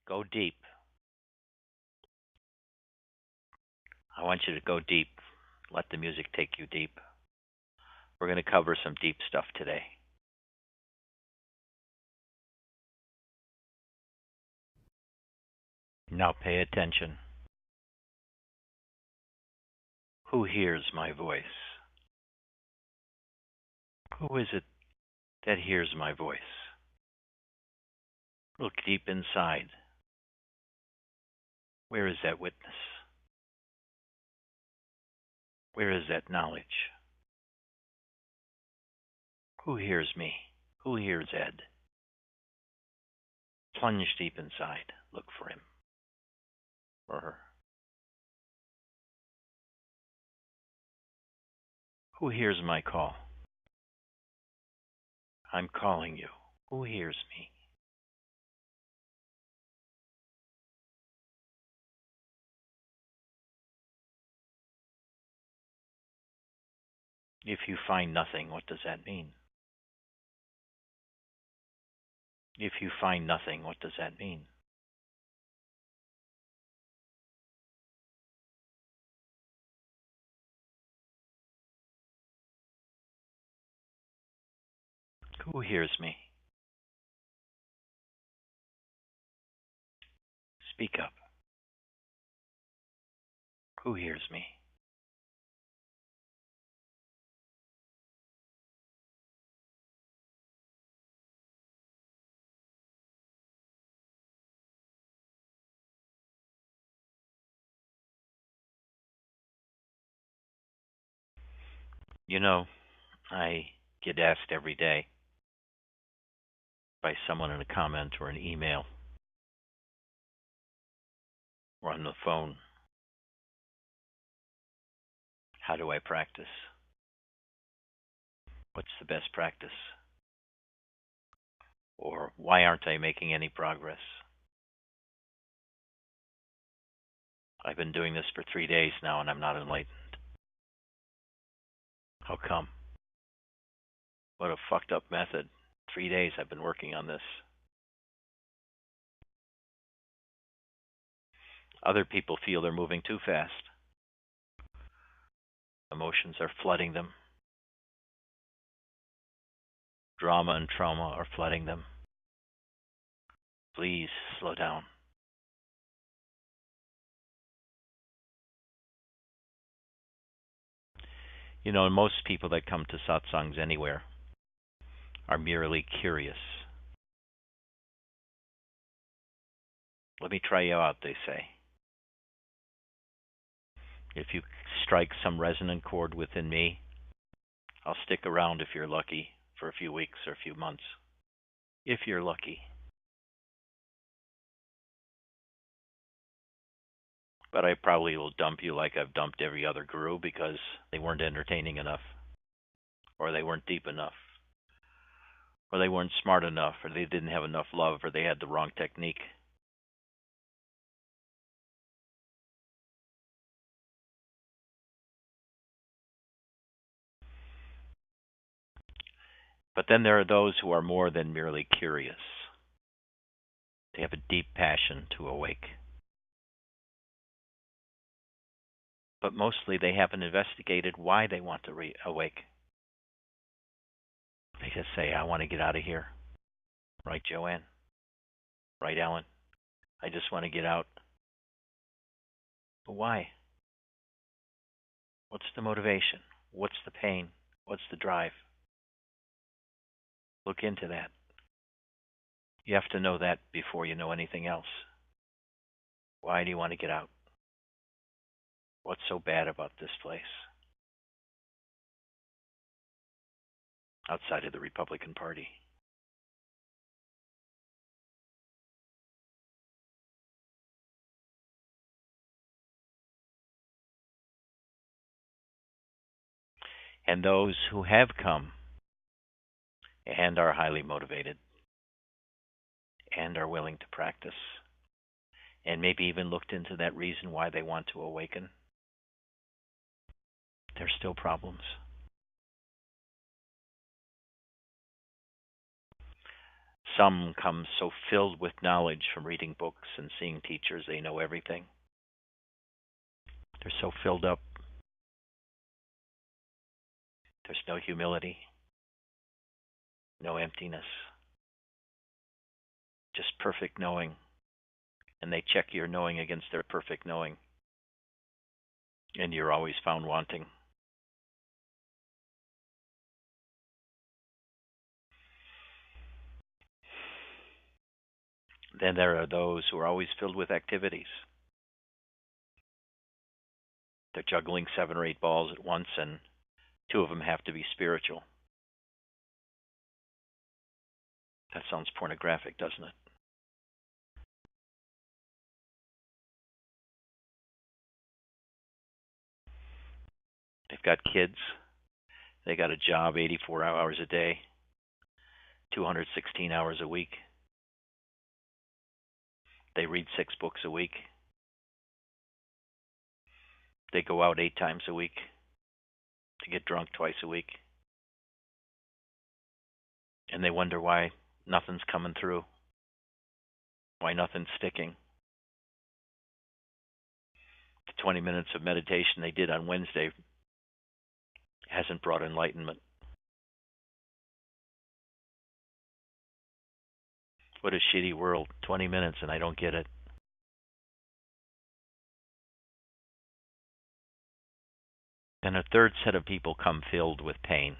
Go deep. I want you to go deep. Let the music take you deep. We're going to cover some deep stuff today. Now pay attention. Who hears my voice? Who is it that hears my voice? Look deep inside. Where is that witness? Where is that knowledge? Who hears me? Who hears Ed? Plunge deep inside. Look for him or her. Who hears my call? I'm calling you. Who hears me? If you find nothing, what does that mean? If you find nothing, what does that mean? Who hears me? Speak up. Who hears me? You know, I get asked every day by someone in a comment or an email or on the phone, how do I practice? What's the best practice? Or why aren't I making any progress? I've been doing this for 3 days now and I'm not enlightened. How come? What a fucked up method. 3 days I've been working on this. Other people feel they're moving too fast. Emotions are flooding them. Drama and trauma are flooding them. Please slow down. You know, most people that come to satsangs anywhere are merely curious. Let me try you out, they say. If you strike some resonant chord within me, I'll stick around if you're lucky for a few weeks or a few months. If you're lucky. But I probably will dump you like I've dumped every other guru because they weren't entertaining enough, or they weren't deep enough, or they weren't smart enough, or they didn't have enough love, or they had the wrong technique. But then there are those who are more than merely curious. They have a deep passion to awake. But mostly they haven't investigated why they want to awake. They just say, I want to get out of here. Right, Joanne? Right, Alan? I just want to get out. But why? What's the motivation? What's the pain? What's the drive? Look into that. You have to know that before you know anything else. Why do you want to get out? What's so bad about this place? Outside of the Republican Party. And those who have come and are highly motivated and are willing to practice and maybe even looked into that reason why they want to awaken, there's still problems. Some come so filled with knowledge from reading books and seeing teachers, they know everything. They're so filled up. There's no humility, no emptiness, just perfect knowing. And they check your knowing against their perfect knowing. And you're always found wanting. Then there are those who are always filled with activities. They're juggling 7 or 8 balls at once, and 2 of them have to be spiritual. That sounds pornographic, doesn't it? They've got kids. They got a job 84 hours a day, 216 hours a week. They read 6 books a week. They go out 8 times a week. They get drunk twice a week. And they wonder why nothing's coming through, why nothing's sticking. The 20 minutes of meditation they did on Wednesday hasn't brought enlightenment. What a shitty world. 20 minutes and I don't get it. And a third set of people come filled with pain.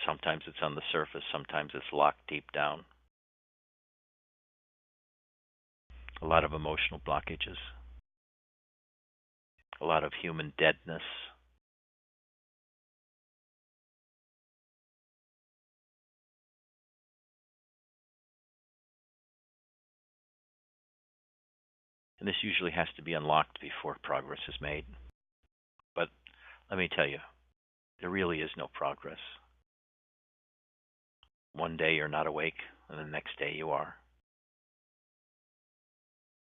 Sometimes it's on the surface, sometimes it's locked deep down. A lot of emotional blockages, a lot of human deadness. And this usually has to be unlocked before progress is made. But let me tell you, there really is no progress. One day you're not awake, and the next day you are.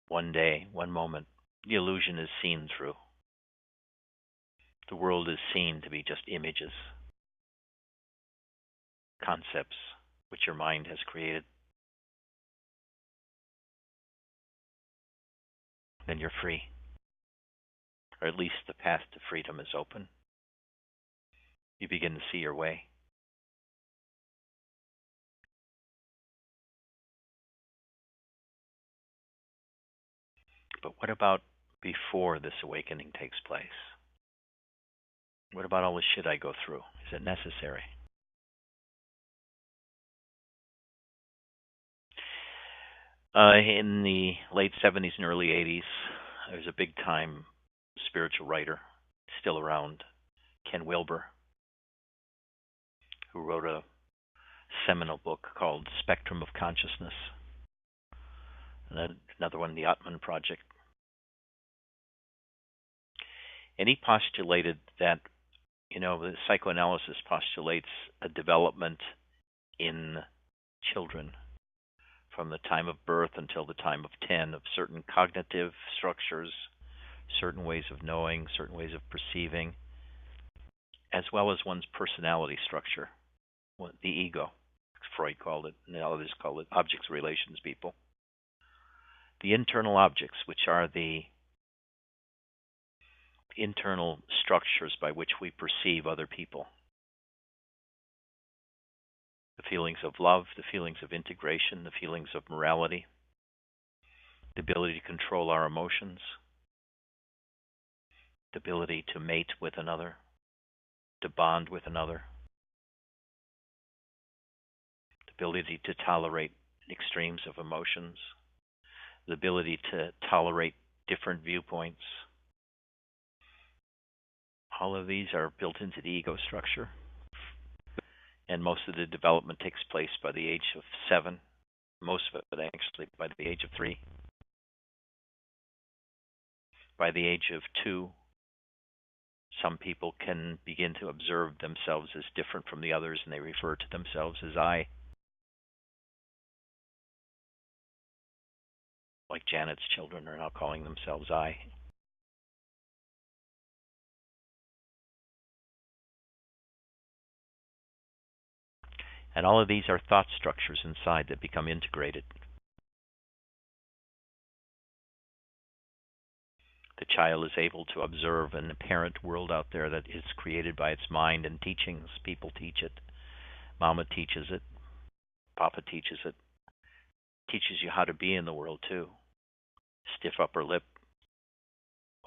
One day, one moment, the illusion is seen through. The world is seen to be just images, concepts which your mind has created. Then you're free. Or at least the path to freedom is open. You begin to see your way. But what about before this awakening takes place? What about all the shit I go through? Is it necessary? In the late 70s and early 80s, there was a big time spiritual writer, still around, Ken Wilber, who wrote a seminal book called Spectrum of Consciousness. And then another one, The Atman Project. And he postulated that, the psychoanalysis postulates a development in children from the time of birth until the time of 10 of certain cognitive structures, certain ways of knowing, certain ways of perceiving, as well as one's personality structure, the ego. Freud called it, and others call it objects relations people. The internal objects, which are the internal structures by which we perceive other people. The feelings of love, the feelings of integration, the feelings of morality, the ability to control our emotions, the ability to mate with another, to bond with another, the ability to tolerate extremes of emotions, the ability to tolerate different viewpoints. All of these are built into the ego structure. And most of the development takes place by the age of 7. Most of it actually by the age of 3. By the age of 2, some people can begin to observe themselves as different from the others, and they refer to themselves as I. Like Janet's children are now calling themselves I. And all of these are thought structures inside that become integrated. The child is able to observe an apparent world out there that is created by its mind and teachings. People teach it. Mama teaches it. Papa teaches it. Teaches you how to be in the world too. Stiff upper lip,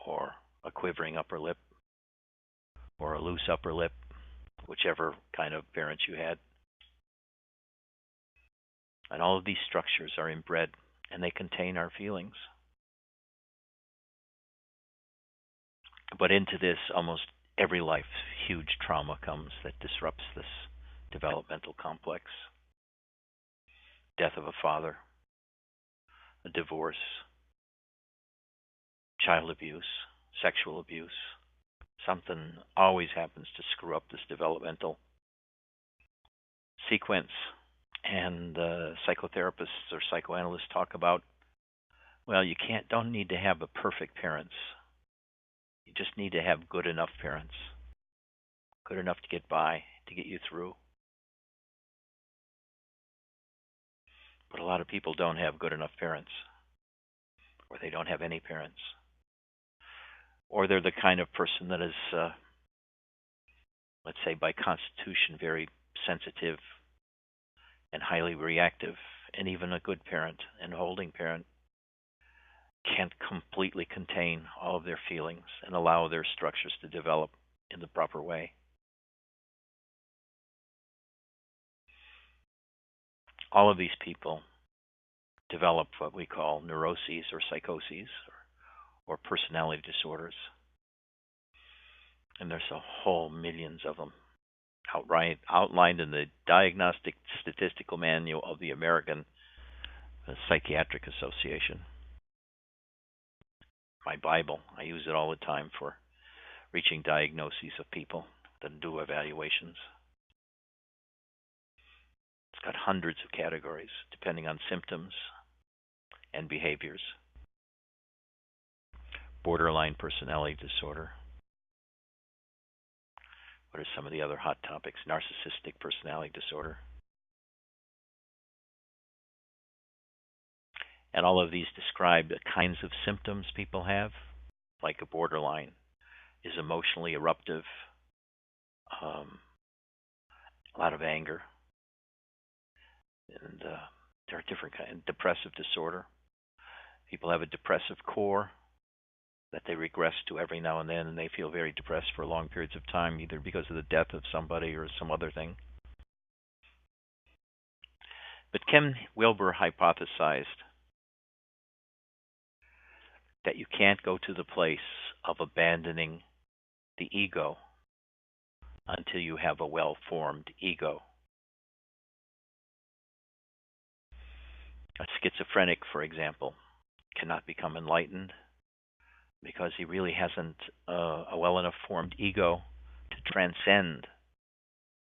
or a quivering upper lip, or a loose upper lip, whichever kind of parents you had. And all of these structures are inbred, and they contain our feelings. But into this, almost every life, huge trauma comes that disrupts this developmental complex. Death of a father, a divorce, child abuse, sexual abuse. Something always happens to screw up this developmental sequence. And psychotherapists or psychoanalysts talk about, well, don't need to have a perfect parents. You just need to have good enough parents. Good enough to get by, to get you through. But a lot of people don't have good enough parents, or they don't have any parents. Or they're the kind of person that is, let's say, by constitution, very sensitive and highly reactive, and even a good parent and holding parent can't completely contain all of their feelings and allow their structures to develop in the proper way. All of these people develop what we call neuroses or psychoses or personality disorders. And there's a whole millions of them outlined in the Diagnostic Statistical Manual of the American Psychiatric Association. My Bible, I use it all the time for reaching diagnoses of people that do evaluations. It's got hundreds of categories depending on symptoms and behaviors. Borderline personality disorder. What are some of the other hot topics? Narcissistic personality disorder. And all of these describe the kinds of symptoms people have, like a borderline is emotionally eruptive, a lot of anger, and there are different kinds. Depressive disorder. People have a depressive core that they regress to every now and then, and they feel very depressed for long periods of time, either because of the death of somebody or some other thing. But Ken Wilber hypothesized that you can't go to the place of abandoning the ego until you have a well-formed ego. A schizophrenic, for example, cannot become enlightened because he really hasn't a well enough formed ego to transcend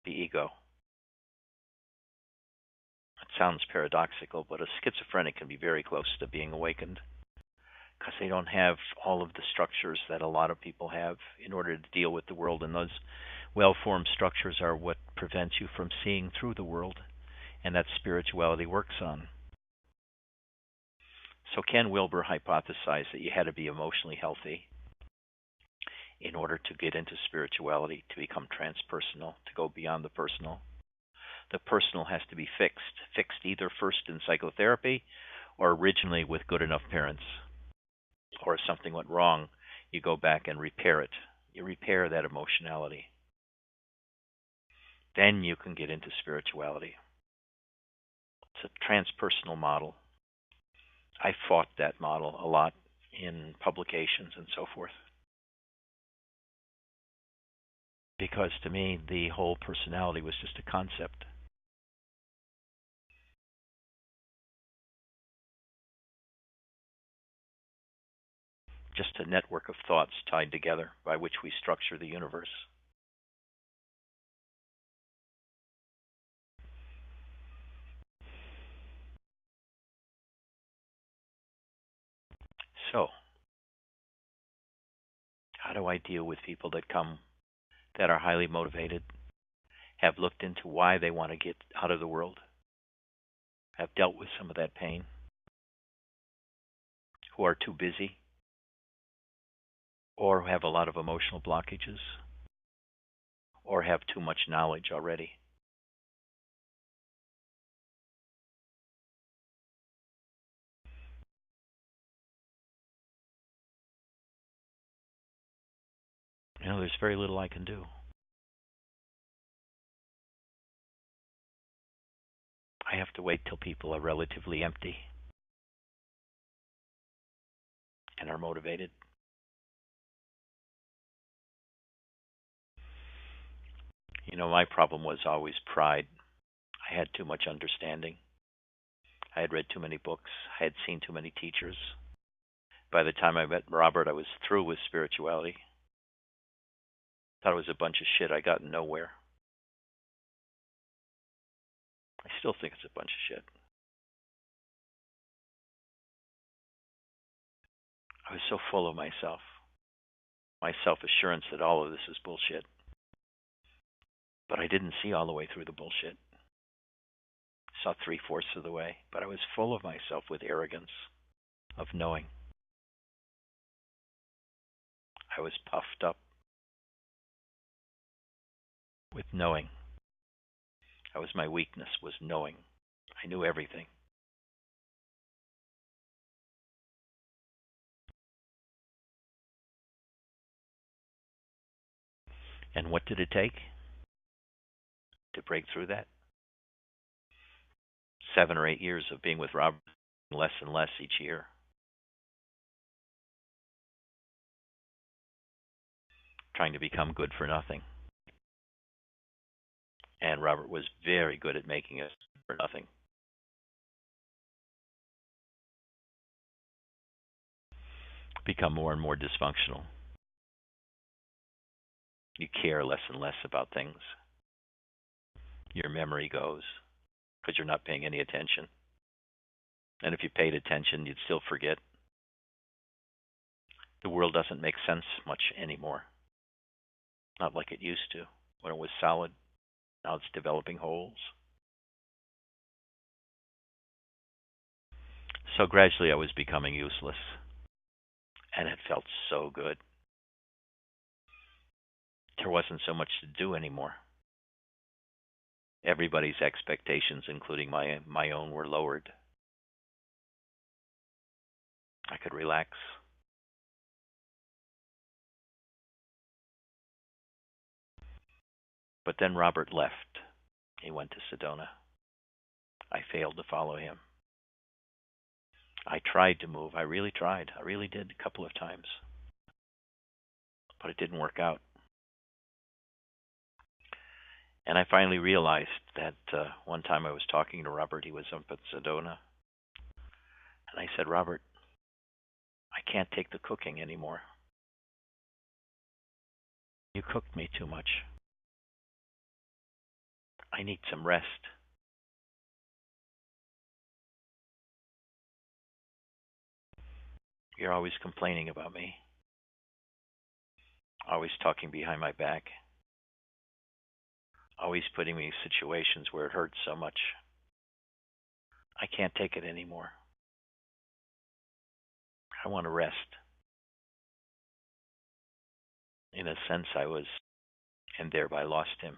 the ego. It sounds paradoxical, but a schizophrenic can be very close to being awakened because they don't have all of the structures that a lot of people have in order to deal with the world, and those well-formed structures are what prevents you from seeing through the world, and that spirituality works on. So Ken Wilber hypothesized that you had to be emotionally healthy in order to get into spirituality, to become transpersonal, to go beyond the personal. The personal has to be fixed either first in psychotherapy or originally with good enough parents. Or if something went wrong, you go back and repair it. You repair that emotionality. Then you can get into spirituality. It's a transpersonal model. I fought that model a lot in publications and so forth. Because to me, the whole personality was just a concept. Just a network of thoughts tied together by which we structure the universe. So, how do I deal with people that come that are highly motivated have looked into why they want to get out of the world, have dealt with some of that pain, who are too busy or have a lot of emotional blockages or have too much knowledge already. There's very little I can do. I have to wait till people are relatively empty and are motivated. My problem was always pride. I had too much understanding. I had read too many books. I had seen too many teachers. By the time I met Robert, I was through with spirituality. Thought it was a bunch of shit. I got nowhere. I still think it's a bunch of shit. I was so full of myself, my self-assurance that all of this is bullshit. But I didn't see all the way through the bullshit. I saw 3/4 of the way, but I was full of myself with arrogance of knowing. I was puffed up with knowing. That was my weakness, was knowing. I knew everything. And what did it take to break through that? 7 or 8 years of being with Robert, less and less each year. Trying to become good for nothing. And Robert was very good at making us for nothing. Become more and more dysfunctional. You care less and less about things. Your memory goes because you're not paying any attention. And if you paid attention, you'd still forget. The world doesn't make sense much anymore. Not like it used to when it was solid. Now it's developing holes. So gradually I was becoming useless. And it felt so good. There wasn't so much to do anymore. Everybody's expectations, including my own, were lowered. I could relax. But then Robert left. He went to Sedona. I failed to follow him. I tried to move. I really tried. I really did a couple of times. But it didn't work out. And I finally realized that one time I was talking to Robert. He was up at Sedona. And I said, Robert, I can't take the cooking anymore. You cooked me too much. I need some rest. You're always complaining about me. Always talking behind my back. Always putting me in situations where it hurts so much. I can't take it anymore. I want to rest. In a sense, I was, and thereby lost him.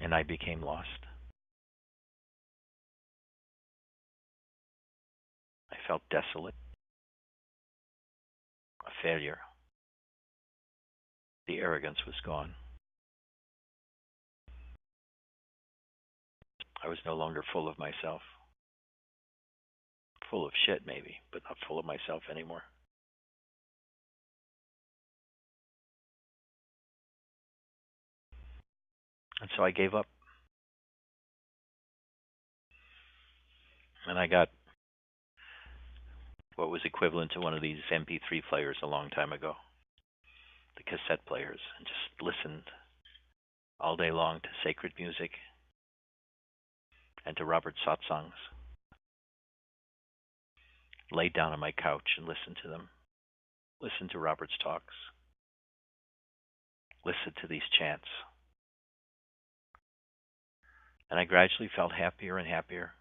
And I became lost. I felt desolate, a failure. The arrogance was gone. I was no longer full of myself. Full of shit, maybe, but not full of myself anymore. And so I gave up. And I got what was equivalent to one of these MP3 players a long time ago, the cassette players, and just listened all day long to sacred music and to Robert satsangs. Laid down on my couch and listened to them. Listened to Robert's talks. listen to these chants. And I gradually felt happier and happier,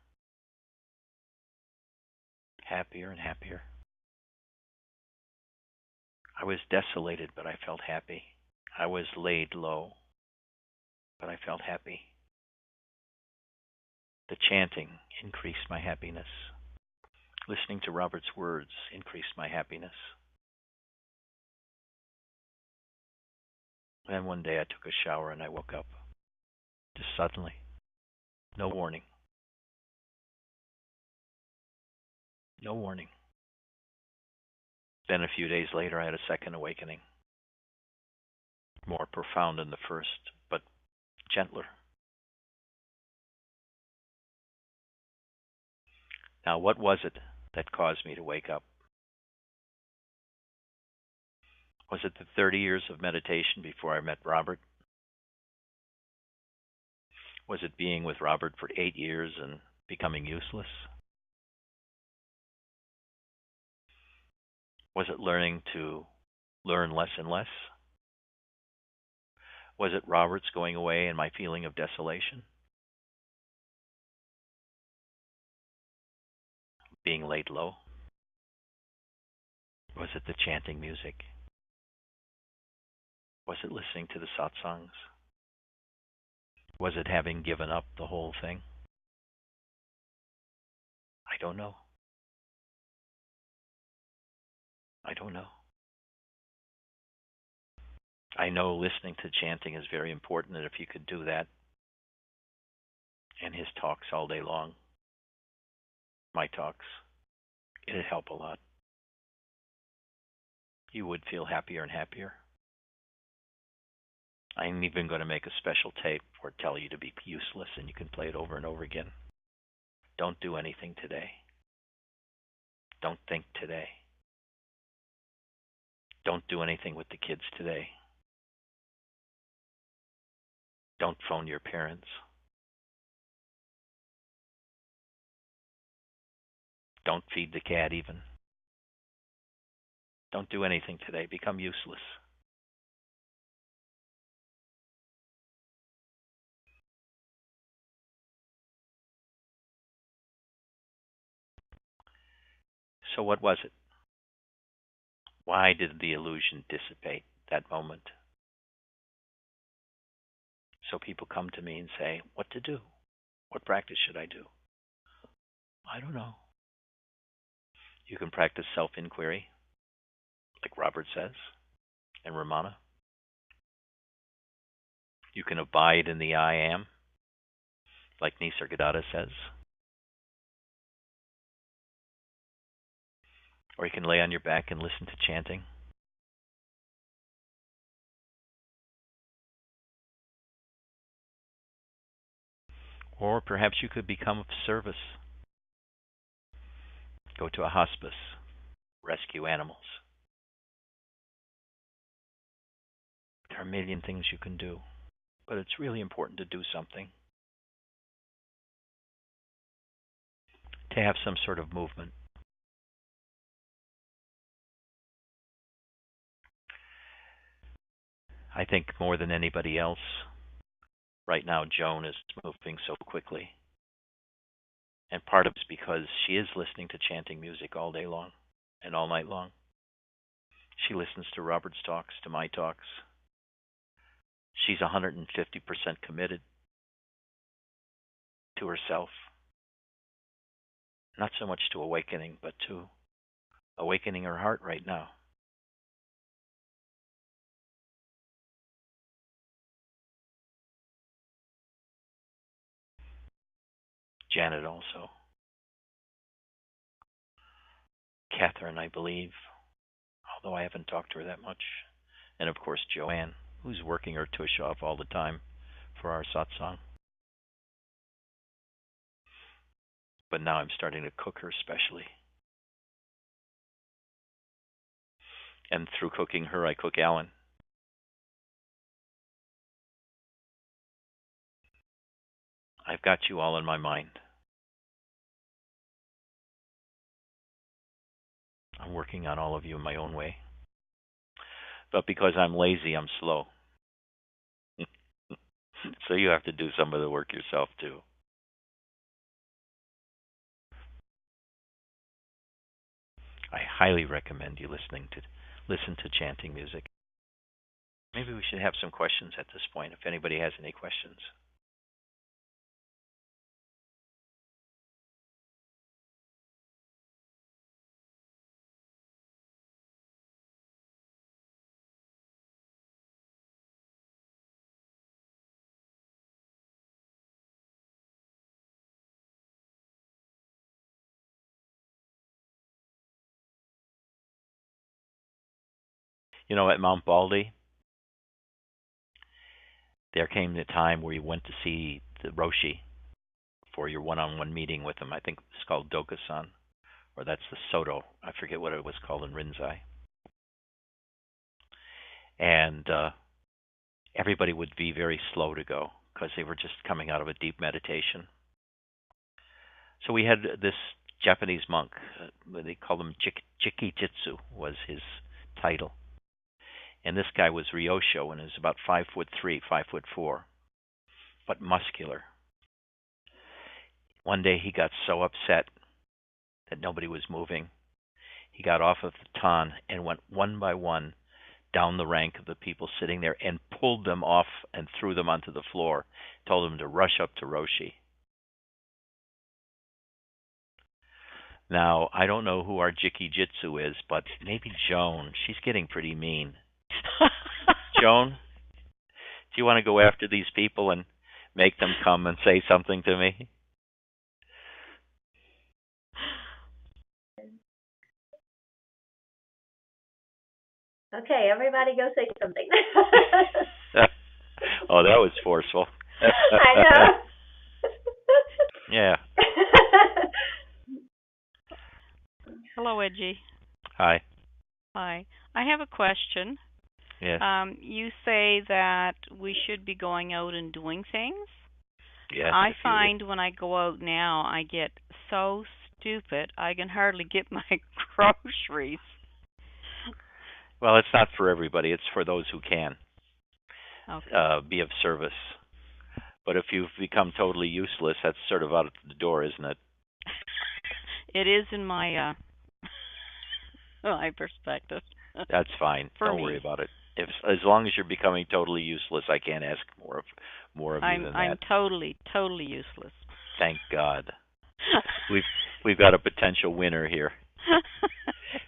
happier and happier. I was desolated, but I felt happy. I was laid low, but I felt happy. The chanting increased my happiness. Listening to Robert's words increased my happiness. Then one day I took a shower and I woke up. Just suddenly. No warning. No warning. Then a few days later I had a second awakening. More profound than the first, but gentler. Now, what was it that caused me to wake up? Was it the 30 years of meditation before I met Robert? Was it being with Robert for 8 years and becoming useless? Was it learning to learn less and less? Was it Robert's going away and my feeling of desolation? Being laid low? Was it the chanting music? Was it listening to the satsangs? Was it having given up the whole thing? I don't know. I don't know. I know listening to chanting is very important, and if you could do that and his talks all day long, my talks, it'd help a lot. You would feel happier and happier. I'm even going to make a special tape or tell you to be useless, and you can play it over and over again. Don't do anything today. Don't think today. Don't do anything with the kids today. Don't phone your parents. Don't feed the cat even. Don't do anything today. Become useless. So what was it? Why did the illusion dissipate that moment? So people come to me and say, what to do? What practice should I do? I don't know. You can practice self-inquiry, like Robert says, and Ramana. You can abide in the I am, like Nisargadatta says. Or you can lay on your back and listen to chanting. Or perhaps you could become of service. Go to a hospice, rescue animals. There are a million things you can do, but it's really important to do something, to have some sort of movement. I think more than anybody else, right now Joan is moving so quickly. And part of it's because she is listening to chanting music all day long and all night long. She listens to Robert's talks, to my talks. She's 150% committed to herself. Not so much to awakening, but to awakening her heart right now. Janet also. Catherine, I believe, although I haven't talked to her that much. And of course, Joanne, who's working her tush off all the time for our satsang. But now I'm starting to cook her specially. And through cooking her, I cook Alan. I've got you all in my mind. I'm working on all of you in my own way. But because I'm lazy, I'm slow. So you have to do some of the work yourself too. I highly recommend you listen to chanting music. Maybe we should have some questions at this point if anybody has any questions. You know, at Mount Baldy, there came the time where you went to see the Roshi for your one-on-one meeting with him. I think it's called Dokusan, or that's the Soto. I forget what it was called in Rinzai. And everybody would be very slow to go because they were just coming out of a deep meditation. So we had this Japanese monk. They called him Chikijitsu was his title. And this guy was Ryosho and is about 5'3", 5'4", but muscular. One day he got so upset that nobody was moving. He got off of the ton and went one by one down the rank of the people sitting there and pulled them off and threw them onto the floor. Told them to rush up to Roshi. Now, I don't know who our Jiki Jitsu is, but maybe Joan. She's getting pretty mean. Joan, do you want to go after these people and make them come and say something to me? Okay, everybody go say something. Oh, that was forceful. I know. Yeah. Hello, Edgy. Hi. Hi. I have a question. Yes. You say that we should be going out and doing things. Yes. I find when I go out now, I get so stupid, I can hardly get my groceries. Well, it's not for everybody. It's for those who can Okay. be of service. But if you've become totally useless, that's sort of out of the door, isn't it? It is in my my perspective. That's fine. For Don't worry me. about it. If as long as you're becoming totally useless, I can't ask more of you than I'm that. totally useless. Thank God. We've we've got a potential winner here.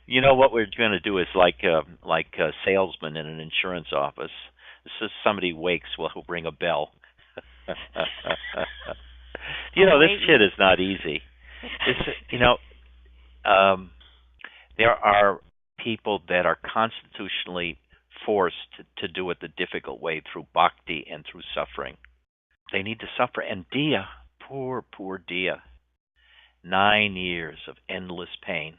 You know what we're going to do is like a salesman in an insurance office. So somebody wakes, well, he'll ring a bell. You I'm know, this shit waiting. is not easy. It's um, there are people that are constitutionally forced to do it the difficult way through bhakti and through suffering. They need to suffer. And Dia, poor Dia, 9 years of endless pain,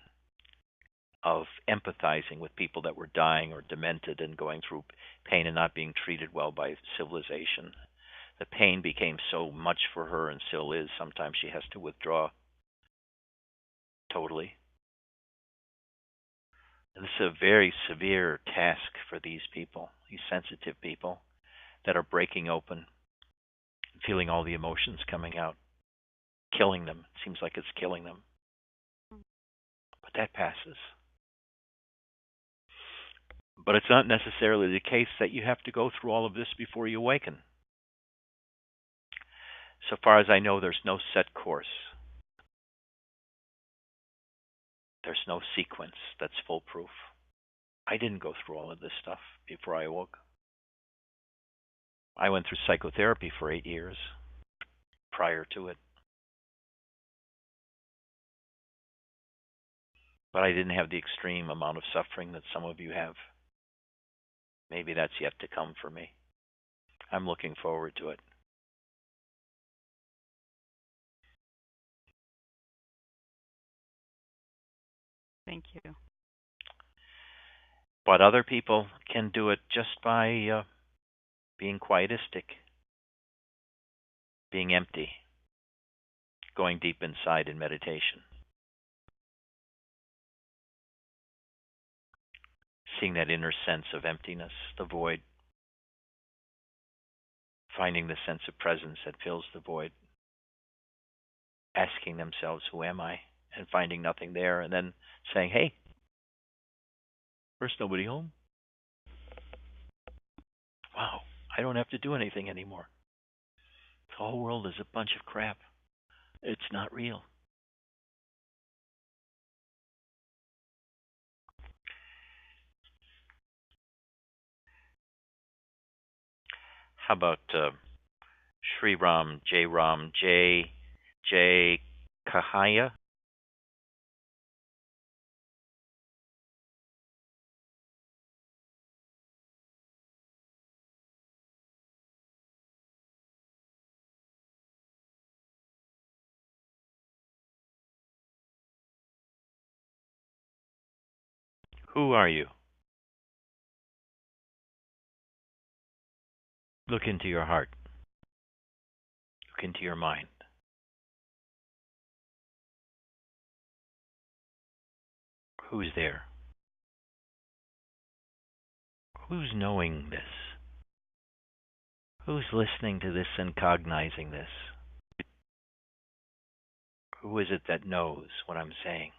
of empathizing with people that were dying or demented and going through pain and not being treated well by civilization. The pain became so much for her and still is. Sometimes she has to withdraw totally. And this is a very severe task for these people, these sensitive people that are breaking open, feeling all the emotions coming out, killing them. It seems like it's killing them. But that passes. But it's not necessarily the case that you have to go through all of this before you awaken. So far as I know, there's no set course. There's no sequence that's foolproof. I didn't go through all of this stuff before I awoke. I went through psychotherapy for 8 years prior to it, but I didn't have the extreme amount of suffering that some of you have. Maybe that's yet to come for me. I'm looking forward to it. Thank you. But other people can do it just by being quietistic, being empty, going deep inside in meditation, seeing that inner sense of emptiness, the void, finding the sense of presence that fills the void, asking themselves, who am I? And finding nothing there, and then saying, hey, there's nobody home. Wow, I don't have to do anything anymore. The whole world is a bunch of crap. It's not real. How about Sri Ram, J. Kahaya? Who are you? Look into your heart. Look into your mind. Who's there? Who's knowing this? Who's listening to this and cognizing this? Who is it that knows what I'm saying?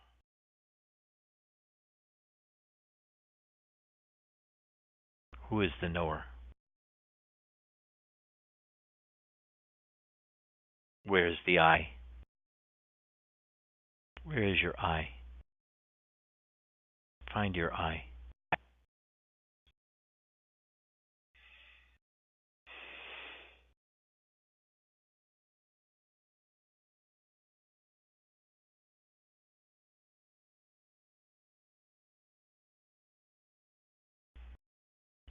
Who is the knower? Where is the I? Where is your I? Find your I.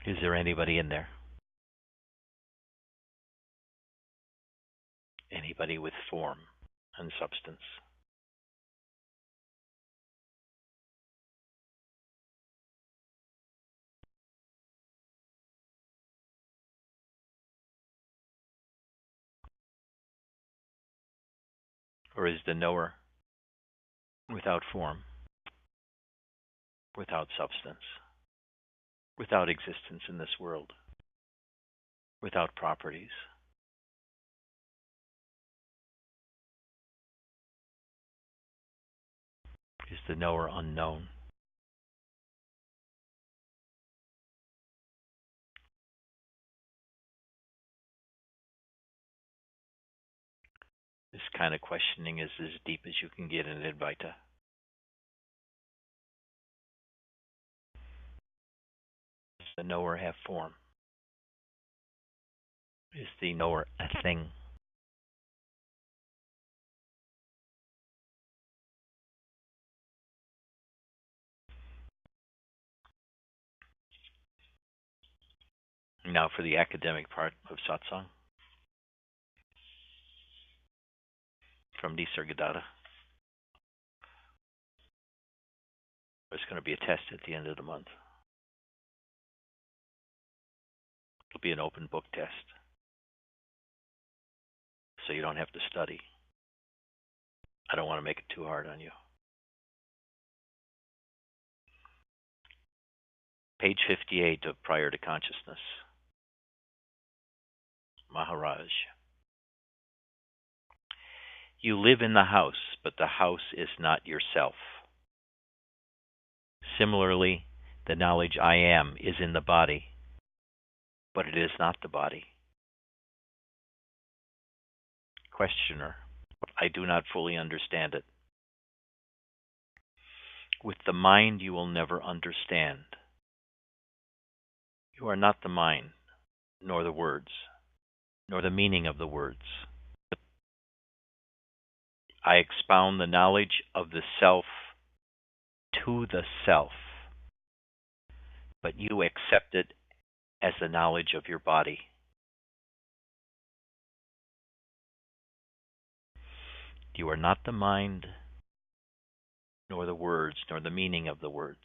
Is there anybody in there? Anybody with form and substance? Or is the knower without form, without substance, without existence in this world, without properties? Is the knower unknown? This kind of questioning is as deep as you can get in Advaita. Does the knower have form? Is the knower a thing? Now for the academic part of satsang from Nisargadatta. There's going to be a test at the end of the month. It'll be an open book test, so you don't have to study. I don't want to make it too hard on you. Page 58 of Prior to Consciousness. Maharaj. You live in the house, but the house is not yourself. Similarly, the knowledge I am is in the body, but it is not the body. Questioner. I do not fully understand it. With the mind you will never understand. You are not the mind, nor the words, nor the meaning of the words. I expound the knowledge of the self to the self, but you accept it as the knowledge of your body. You are not the mind, nor the words, nor the meaning of the words.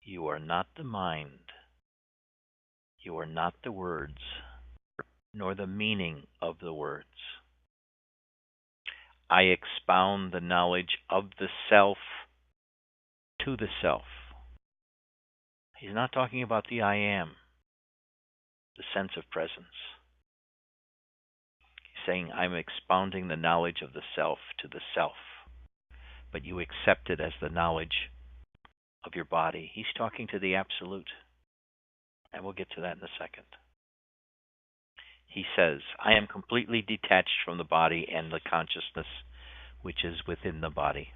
You are not the mind. You are not the words, nor the meaning of the words. I expound the knowledge of the self to the self. He's not talking about the I am. the sense of presence. He's saying, I'm expounding the knowledge of the self to the self, but you accept it as the knowledge of your body. He's talking to the absolute, and we'll get to that in a second. He says, I am completely detached from the body and the consciousness which is within the body.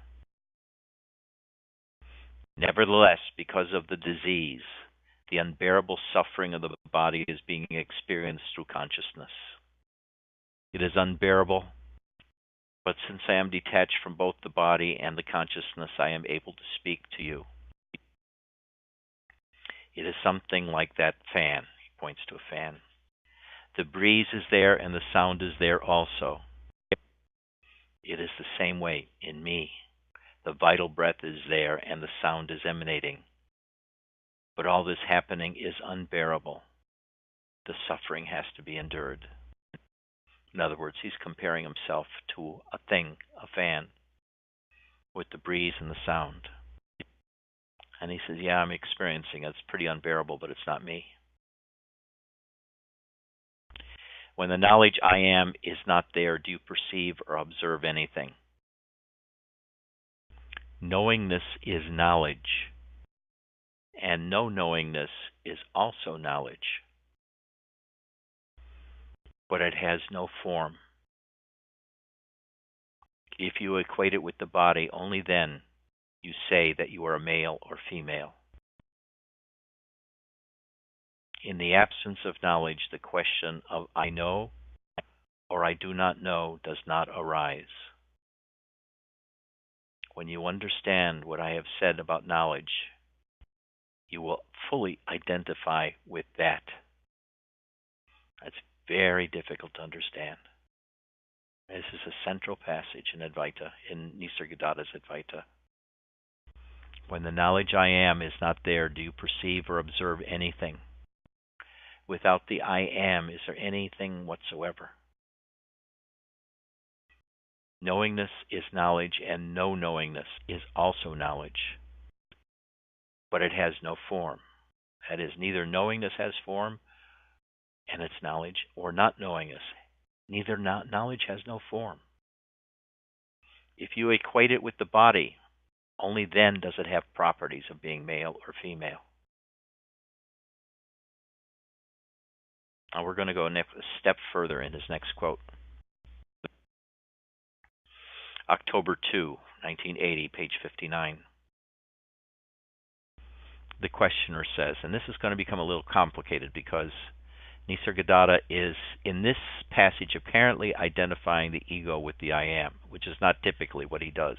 Nevertheless, because of the disease, the unbearable suffering of the body is being experienced through consciousness. It is unbearable, but since I am detached from both the body and the consciousness, I am able to speak to you. It is something like that fan. He points to a fan. The breeze is there and the sound is there also. It is the same way in me. The vital breath is there and the sound is emanating. But all this happening is unbearable. The suffering has to be endured. In other words, he's comparing himself to a thing, a fan, with the breeze and the sound. And he says, yeah, I'm experiencing it. It's pretty unbearable, but it's not me. When the knowledge I am is not there, do you perceive or observe anything? Knowingness is knowledge, and no knowingness is also knowledge, but it has no form. If you equate it with the body, only then you say that you are a male or female. In the absence of knowledge, the question of I know or I do not know does not arise. When you understand what I have said about knowledge, you will fully identify with that. That's very difficult to understand. This is a central passage in Advaita, in Nisargadatta's Advaita. When the knowledge I am is not there, do you perceive or observe anything? Without the I am, is there anything whatsoever? Knowingness is knowledge, and no knowingness is also knowledge. But it has no form. That is, neither knowingness has form, and it's knowledge, or not knowingness. Neither knowledge has no form. If you equate it with the body, only then does it have properties of being male or female. Now we're going to go a step further in his next quote. October 2, 1980, page 59. The questioner says, and this is going to become a little complicated because Nisargadatta is, in this passage, apparently identifying the ego with the I am, which is not typically what he does.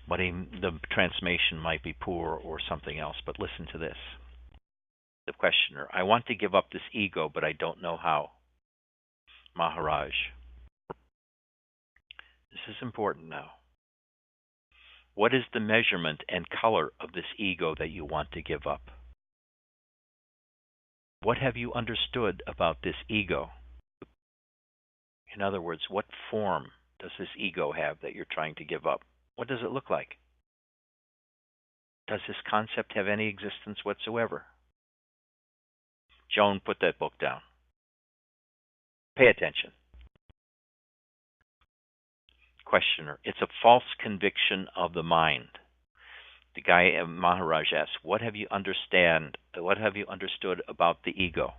But the translation might be poor or something else, but listen to this. The questioner, I want to give up this ego, but I don't know how. Maharaj. This is important now. What is the measurement and color of this ego that you want to give up? What have you understood about this ego? In other words, what form does this ego have that you're trying to give up? What does it look like? Does this concept have any existence whatsoever? Joan, put that book down. Pay attention. Questioner, it's a false conviction of the mind. The guy, Maharaj asks, what have you understood about the ego?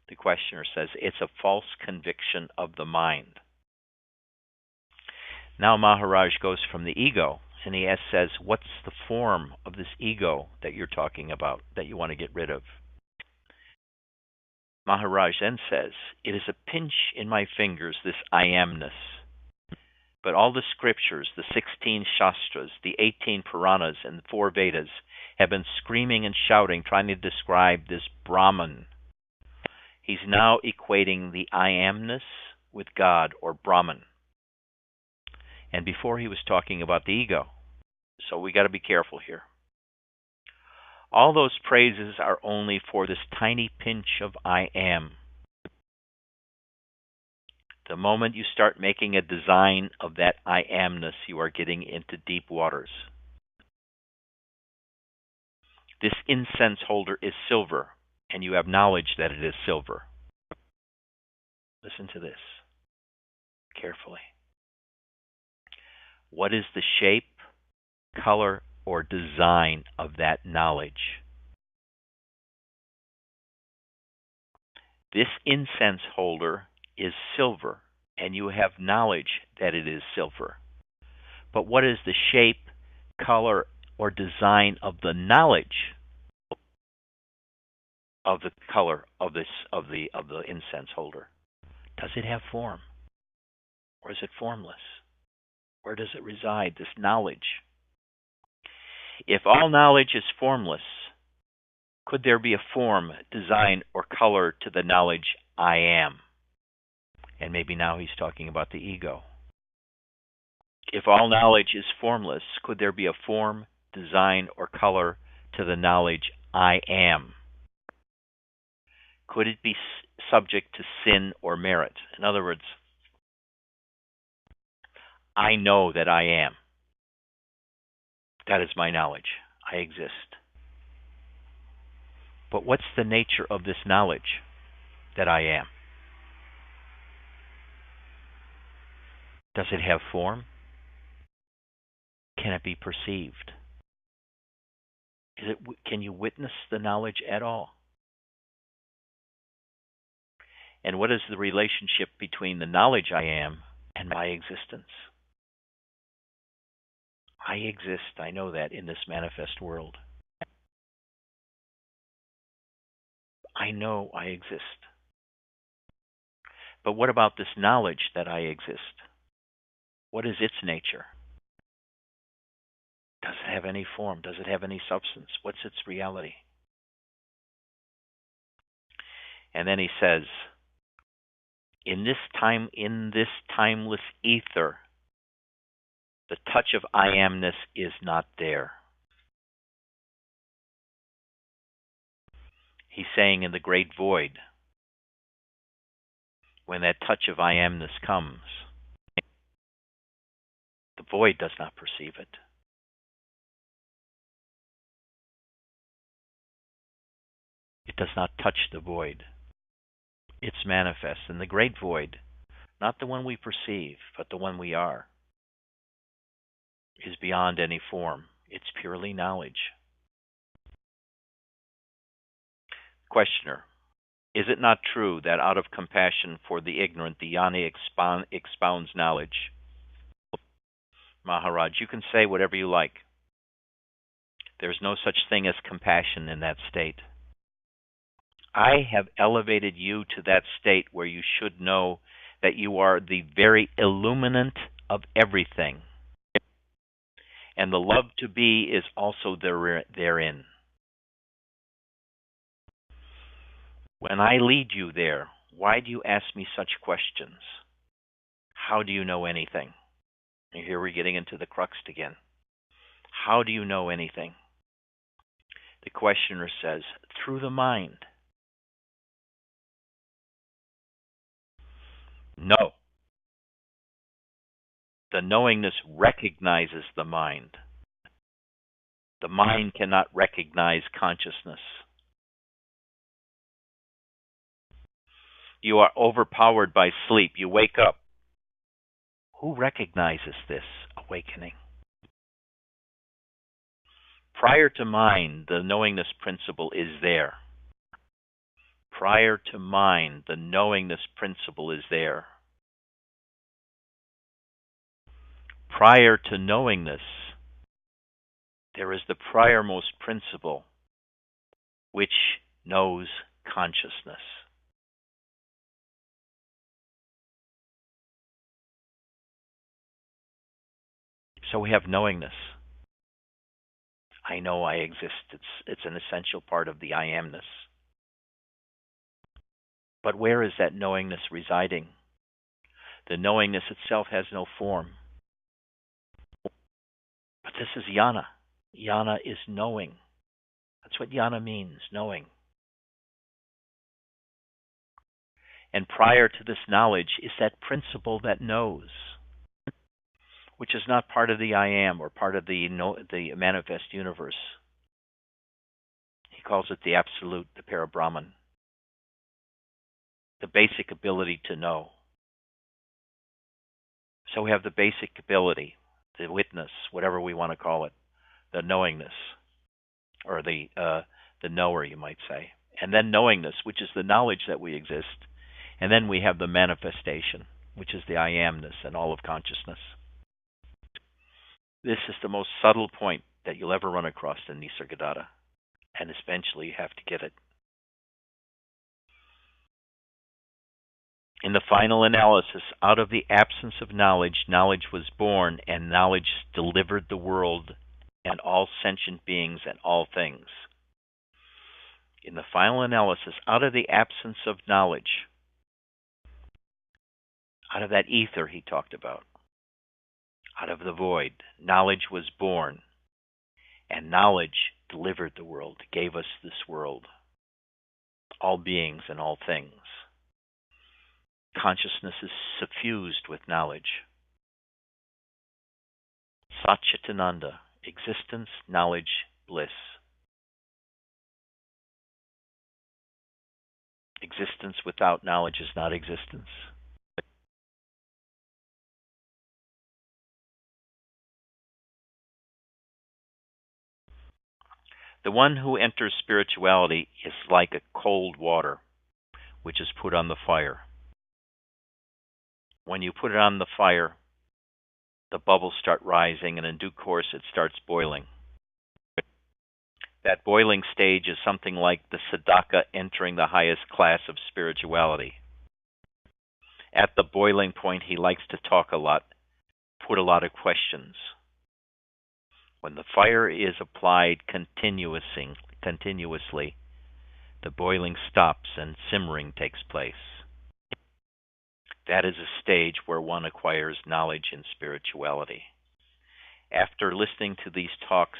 The questioner says, it's a false conviction of the mind. Now Maharaj goes from the ego, and he says, what's the form of this ego that you're talking about, that you want to get rid of? Maharaj then says, it is a pinch in my fingers, this I amness. But all the scriptures, the 16 Shastras, the 18 Puranas, and the 4 Vedas have been screaming and shouting, trying to describe this Brahman. He's now equating the I amness with God, or Brahman. And before he was talking about the ego. So we got to be careful here. All those praises are only for this tiny pinch of I am. The moment you start making a design of that I amness, you are getting into deep waters. This incense holder is silver, and you have knowledge that it is silver. Listen to this carefully. What is the shape, color, or design of that knowledge? This incense holder is silver, and you have knowledge that it is silver. But what is the shape, color, or design of the knowledge of the color of the incense holder? Does it have form, or is it formless? Where does it reside, this knowledge? If all knowledge is formless, could there be a form, design, or color to the knowledge I am? And maybe now he's talking about the ego. If all knowledge is formless, could there be a form, design, or color to the knowledge I am? Could it be subject to sin or merit? In other words, I know that I am. That is my knowledge. I exist. But what's the nature of this knowledge that I am? Does it have form? Can it be perceived? Can you witness the knowledge at all? And what is the relationship between the knowledge I am and my existence? I exist, I know that, in this manifest world. I know I exist. But what about this knowledge that I exist? What is its nature? Does it have any form? Does it have any substance? What's its reality? And then he says, in this timeless ether, the touch of I amness is not there. He's saying in the great void, when that touch of I amness comes, the void does not perceive it. It does not touch the void. It's manifest in the great void, not the one we perceive, but the one we are, is beyond any form. It's purely knowledge. Questioner, is it not true that out of compassion for the ignorant, the Jnani expounds knowledge? Maharaj, you can say whatever you like. There's no such thing as compassion in that state. I have elevated you to that state where you should know that you are the very illuminant of everything. And the love to be is also therein. When I lead you there, why do you ask me such questions? How do you know anything? And here we're getting into the crux again. How do you know anything? The questioner says, through the mind. No. The knowingness recognizes the mind. The mind cannot recognize consciousness. You are overpowered by sleep. You wake up. Who recognizes this awakening? Prior to mind, the knowingness principle is there. Prior to mind, the knowingness principle is there. Prior to knowingness, there is the priormost principle, which knows consciousness. So we have knowingness. I know I exist. It's an essential part of the I amness. But where is that knowingness residing? The knowingness itself has no form. But this is jnana. Jnana is knowing. That's what jnana means, knowing. And prior to this knowledge is that principle that knows, which is not part of the I am or part of the manifest universe. calls it the absolute, the para-Brahman, the basic ability to know. So we have the basic ability, the witness, whatever we want to call it, the knowingness, or the knower, you might say, and then knowingness, which is the knowledge that we exist, and then we have the manifestation, which is the I amness and all of consciousness. This is the most subtle point that you'll ever run across in Nisargadatta, and eventually you have to get it. In the final analysis, out of the absence of knowledge, knowledge was born, and knowledge delivered the world and all sentient beings and all things. In the final analysis, out of the absence of knowledge, out of that ether he talked about, out of the void, knowledge was born, and knowledge delivered the world, gave us this world, all beings and all things. Consciousness is suffused with knowledge. Satchitananda, existence, knowledge, bliss. Existence without knowledge is not existence. The one who enters spirituality is like a cold water, which is put on the fire. When you put it on the fire, the bubbles start rising, and in due course it starts boiling. That boiling stage is something like the sadhaka entering the highest class of spirituality. At the boiling point, he likes to talk a lot, put a lot of questions. When the fire is applied continuously, the boiling stops and simmering takes place. That is a stage where one acquires knowledge in spirituality. After listening to these talks,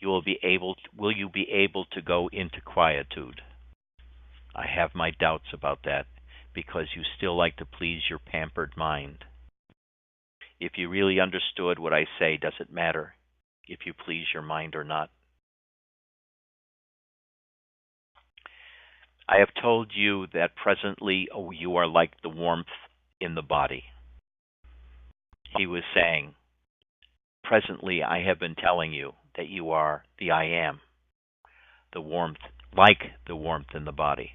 will you be able to go into quietude? I have my doubts about that, because you still like to please your pampered mind. If you really understood what I say, does it matter if you please your mind or not? I have told you that presently you are like the warmth in the body. He was saying, presently I have been telling you that you are the I am, the warmth, like the warmth in the body.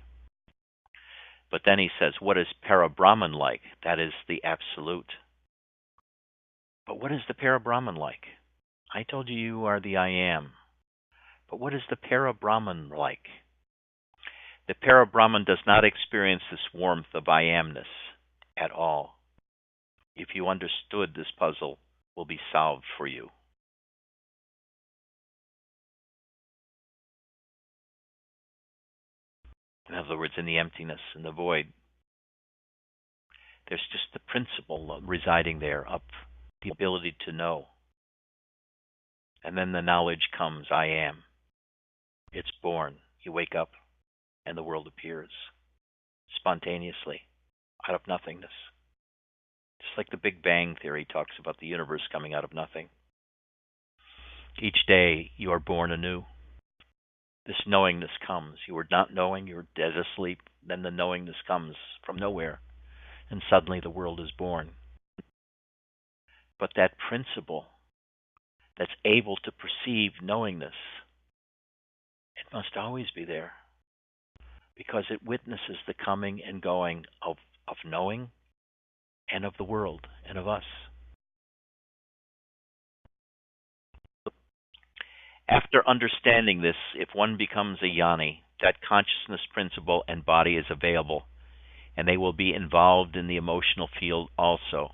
But then he says, what is para-Brahman like? That is the absolute. But what is the para-Brahman like? I told you you are the I am. But what is the para-Brahman like? The para-Brahman does not experience this warmth of I amness at all. If you understood, this puzzle will be solved for you. In other words, in the emptiness, in the void, there's just the principle residing there of the ability to know. And then the knowledge comes, I am. It's born. You wake up, and the world appears spontaneously, out of nothingness. Just like the Big Bang Theory talks about the universe coming out of nothing. Each day you are born anew. This knowingness comes. You were not knowing, you were dead asleep. Then the knowingness comes from nowhere, and suddenly the world is born. But that principle that's able to perceive knowingness, it must always be there, because it witnesses the coming and going of knowing and of the world and of us. After understanding this, if one becomes a jnani, that consciousness principle and body is available, and they will be involved in the emotional field also.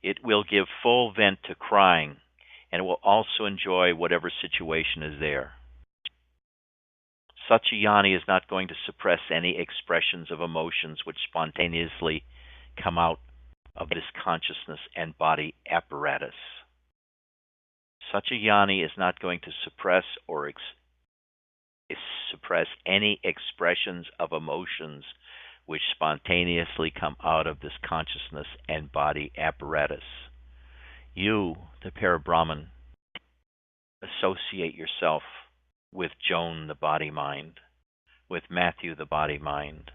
It will give full vent to crying, and it will also enjoy whatever situation is there. Such a jnani is not going to suppress any expressions of emotions which spontaneously come out of this consciousness and body apparatus. Such a jnani is not going to suppress or suppress any expressions of emotions which spontaneously come out of this consciousness and body apparatus. You, the para-Brahman, associate yourself with Joan the body mind, with Matthew the body mind,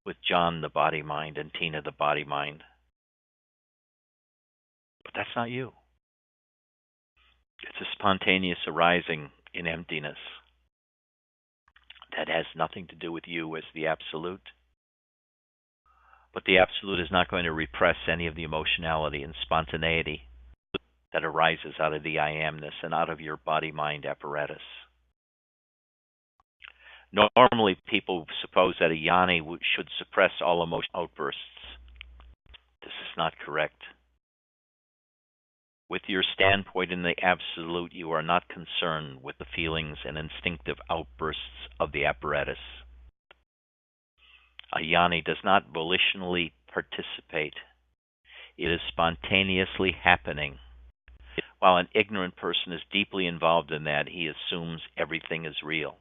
with John the body mind, and Tina the body mind. But that's not you. It's a spontaneous arising in emptiness that has nothing to do with you as the absolute. But the absolute is not going to repress any of the emotionality and spontaneity that arises out of the I amness and out of your body mind apparatus. Normally, people suppose that a yoni should suppress all emotional outbursts. This is not correct. With your standpoint in the absolute, you are not concerned with the feelings and instinctive outbursts of the apparatus. A yoni does not volitionally participate. It is spontaneously happening. While an ignorant person is deeply involved in that, he assumes everything is real.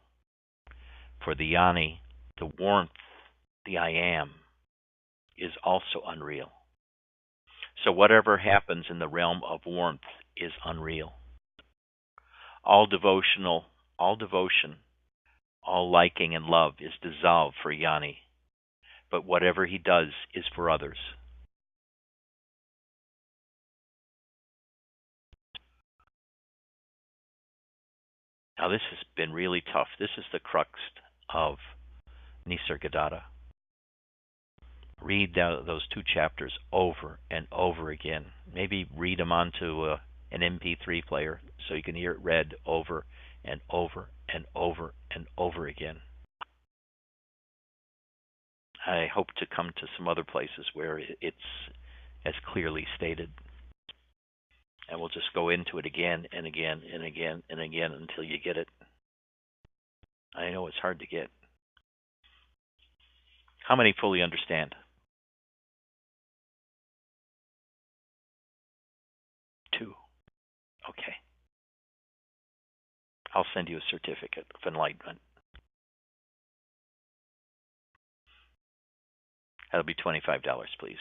For the yoni, the warmth, the I am, is also unreal. So whatever happens in the realm of warmth is unreal. All devotion, all liking and love is dissolved for yoni, but whatever he does is for others. Now this has been really tough. This is the crux of Nisargadatta. Read those 2 chapters over and over again. Maybe read them onto an MP3 player so you can hear it read over and over and over and over again. I hope to come to some other places where it's as clearly stated. And we'll just go into it again and again and again and again until you get it. I know it's hard to get. How many fully understand? 2. Okay. I'll send you a certificate of enlightenment. That'll be $25, please.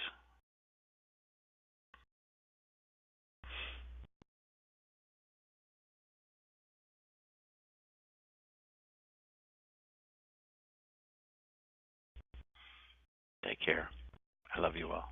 Take care. I love you all.